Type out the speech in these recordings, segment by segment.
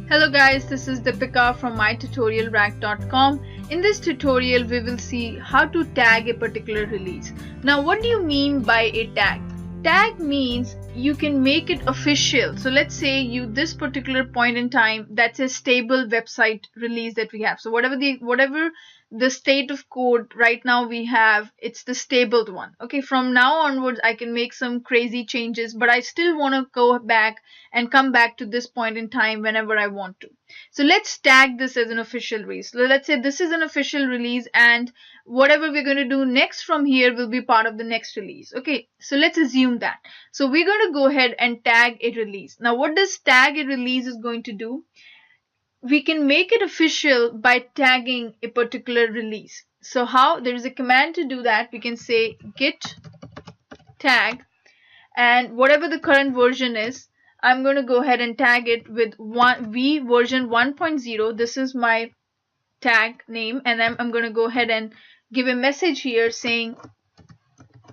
Hello guys, this is Deepika from mytutorialrack.com. In this tutorial, we will see how to tag a particular release. Now, what do you mean by a tag? Tag means you can make it official. So let's say this particular point in time, that's a stable website release that we have. So whatever the state of code right now we have, it's the stabled one. Okay, from now onwards I can make some crazy changes, but I still want to go back and come back to this point in time whenever I want to. So let's tag this as an official release. So let's say this is an official release, and whatever we're going to do next from here will be part of the next release. Okay, so let's assume that. So we're going to go ahead and tag a release. Now what does tag a release is going to do? We can make it official by tagging a particular release. So how? There is a command to do that. We can say git tag, and whatever the current version is, I'm going to go ahead and tag it with v version 1.0. This is my tag name, and then I'm going to go ahead and give a message here saying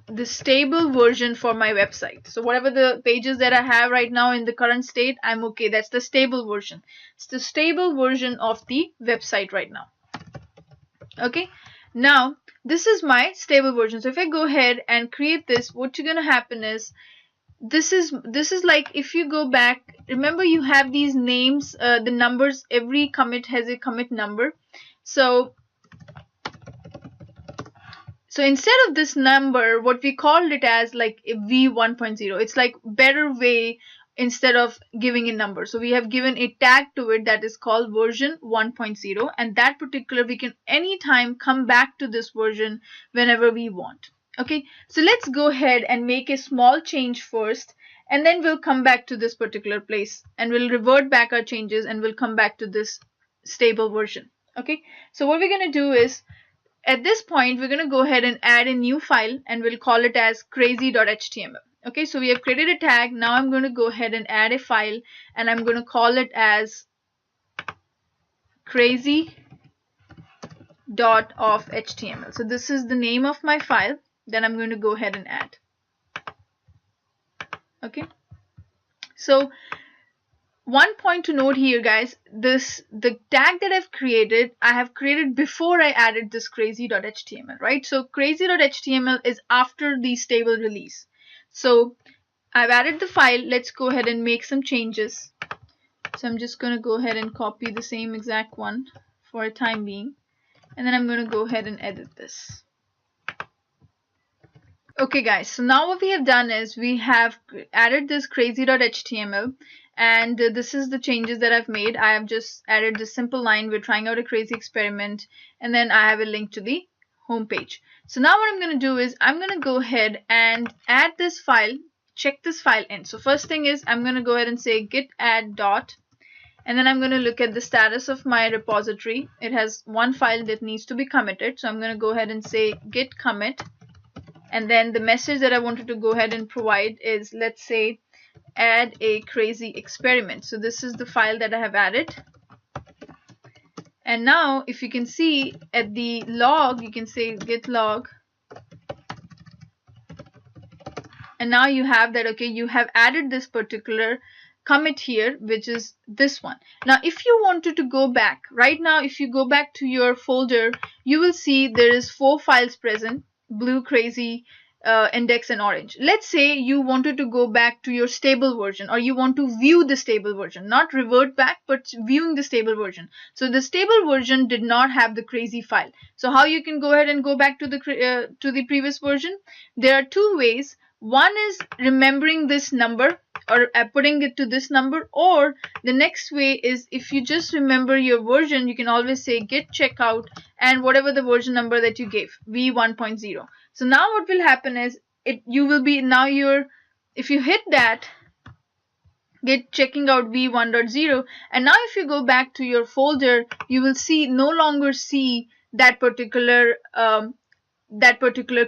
the stable version for my website. So whatever the pages that I have right now in the current state, I'm okay. That's the stable version. It's the stable version of the website right now. Okay, now this is my stable version. So if I go ahead and create this, what's going to happen is this is like, if you go back, remember you have these names, the numbers, every commit has a commit number. So instead of this number, what we called it as like a v1.0, it's like better way instead of giving a number. So we have given a tag to it that is called version 1.0, and that particular we can anytime come back to this version whenever we want. Okay, so let's go ahead and make a small change first, and then we'll come back to this particular place and we'll revert back our changes and we'll come back to this stable version. Okay, so what we're going to do is, at this point, we're going to go ahead and add a new file, and we'll call it as crazy.html. Okay, so we have created a tag. Now I'm going to go ahead and add a file, and I'm going to call it as crazy.of.html. So this is the name of my file that I'm going to go ahead and add. Okay, so one point to note here, guys, the tag that I have created before I added this crazy.html, right? So crazy.html is after the stable release. So I've added the file. Let's go ahead and make some changes. So I'm just going to go ahead and copy the same exact one for a time being, and then I'm going to go ahead and edit this. Okay guys, so now what we have done is we have added this crazy.html, and this is the changes that I've made. I have just added this simple line, we're trying out a crazy experiment, and then I have a link to the home page. So now what I'm going to do is I'm going to go ahead and add this file, check this file in. So first thing is I'm going to go ahead and say git add dot, and then I'm going to look at the status of my repository. It has one file that needs to be committed, so I'm going to go ahead and say git commit. And then the message that I wanted to go ahead and provide is, let's say, add a crazy experiment. So this is the file that I have added. And now if you can see at the log, you can say git log. And now you have that, okay, you have added this particular commit here, which is this one. Now if you wanted to go back, right now if you go back to your folder, you will see there is 4 files present: blue, crazy, index, and orange. Let's say you wanted to go back to your stable version, or you want to view the stable version, not revert back, but viewing the stable version. So the stable version did not have the crazy file. So how you can go ahead and go back to the previous version? There are 2 ways. One is remembering this number, or putting it to this number, or the next way is, if you just remember your version, you can always say git checkout and whatever the version number that you gave, v1.0. so now what will happen is, if you hit that git checking out v1.0, and now if you go back to your folder, you will no longer see that particular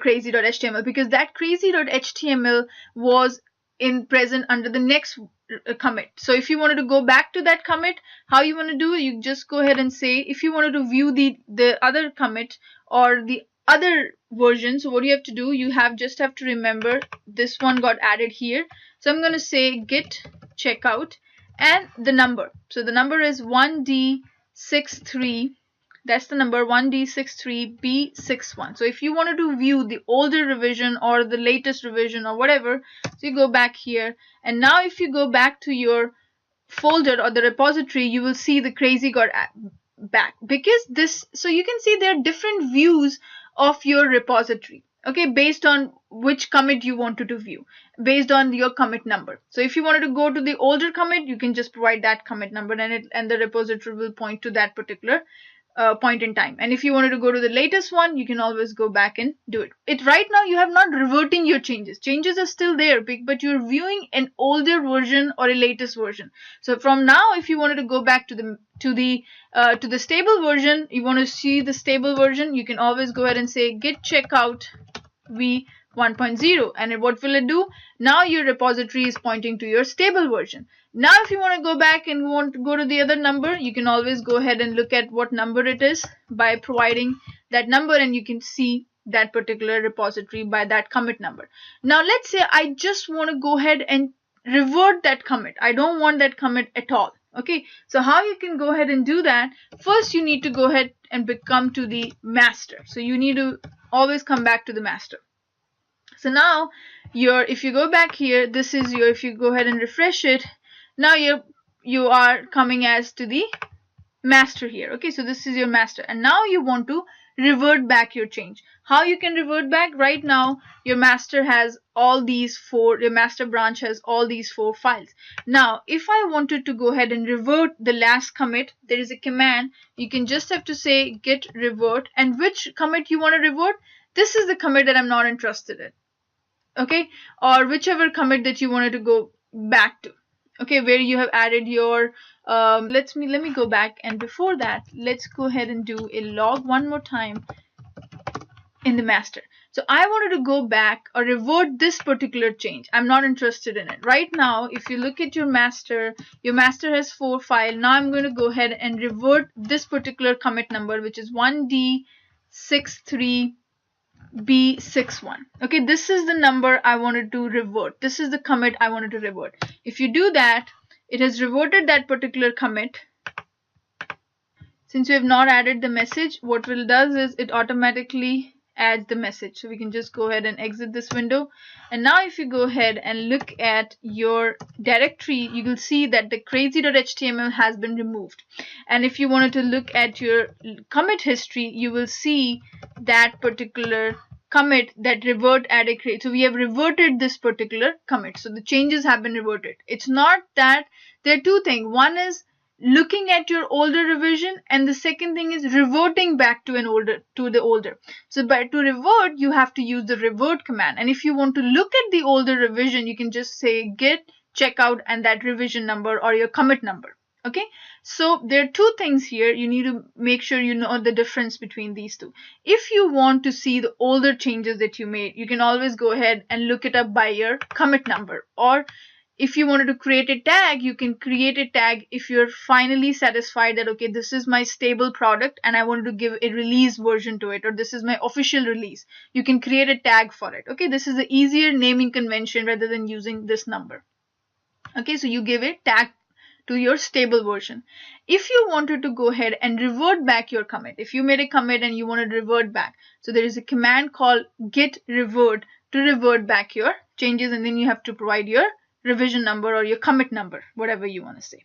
crazy.html, because that crazy.html was present under the next commit. So if you wanted to go back to that commit, how you want to do it, you just go ahead and say, if you wanted to view the other commit or the other version, so what you have to do, you just have to remember this one got added here. So I'm going to say git checkout, and the number. So the number is 1D63. That's the number 1D63B61. So if you wanted to view the older revision or the latest revision or whatever, so you go back here, and now if you go back to your folder or the repository, you will see the crazy got back, because this, so you can see there are different views of your repository, okay, based on which commit you wanted to view, based on your commit number. So if you wanted to go to the older commit, you can just provide that commit number, and the repository will point to that particular point in time. And if you wanted to go to the latest one, you can always go back and do it. Right now you have not reverting your changes. Changes are still there, but you're viewing an older version or a latest version. So from now, if you wanted to go back to the stable version, you want to see the stable version, you can always go ahead and say git checkout v 1.0, and what will it do? Now your repository is pointing to your stable version. Now if you want to go back and want to go to the other number, you can always go ahead and look at what number it is by providing that number, and you can see that particular repository by that commit number. Now let's say I just want to go ahead and revert that commit. I don't want that commit at all. Okay, so how you can go ahead and do that? First you need to go ahead and come to the master. So you need to always come back to the master. So now if you go back here, this is your, if you go ahead and refresh it, now you are coming as to the master here. Okay, so this is your master, and now you want to revert back your change. How you can revert back? Right now your master has all these four, your master branch has all these four files. Now if I wanted to go ahead and revert the last commit, there is a command. You can just have to say git revert, and which commit you want to revert. This is the commit that I'm not interested in, okay, or whichever commit that you wanted to go back to, okay, where you have added your let me go back, and before that let's go ahead and do a log one more time in the master. So I wanted to go back or revert this particular change. I'm not interested in it right now. If you look at your master has 4 files. Now I'm going to go ahead and revert this particular commit number, which is 1D63B61. okay, this is the number I wanted to revert. This is the commit I wanted to revert. If you do that, it has reverted that particular commit. Since we have not added the message, what it does is it automatically adds the message. So we can just go ahead and exit this window, and now if you go ahead and look at your directory, you will see that the crazy.html has been removed. And if you wanted to look at your commit history, you will see that particular commit that revert added create. So we have reverted this particular commit. So the changes have been reverted. It's not that, there are two things. One is looking at your older revision, and the second thing is reverting back to the older. So to revert, you have to use the revert command. And if you want to look at the older revision, you can just say git checkout and that revision number or your commit number. Okay, so there are two things here. You need to make sure you know the difference between these two. If you want to see the older changes that you made, you can always go ahead and look it up by your commit number. Or if you wanted to create a tag, you can create a tag if you're finally satisfied that, okay, this is my stable product and I wanted to give a release version to it, or this is my official release. You can create a tag for it. Okay, this is the easier naming convention rather than using this number. Okay, so you give a tag to your stable version. If you wanted to go ahead and revert back your commit, if you made a commit and you want to revert back, so there is a command called git revert to revert back your changes, and then you have to provide your revision number or your commit number, whatever you want to say.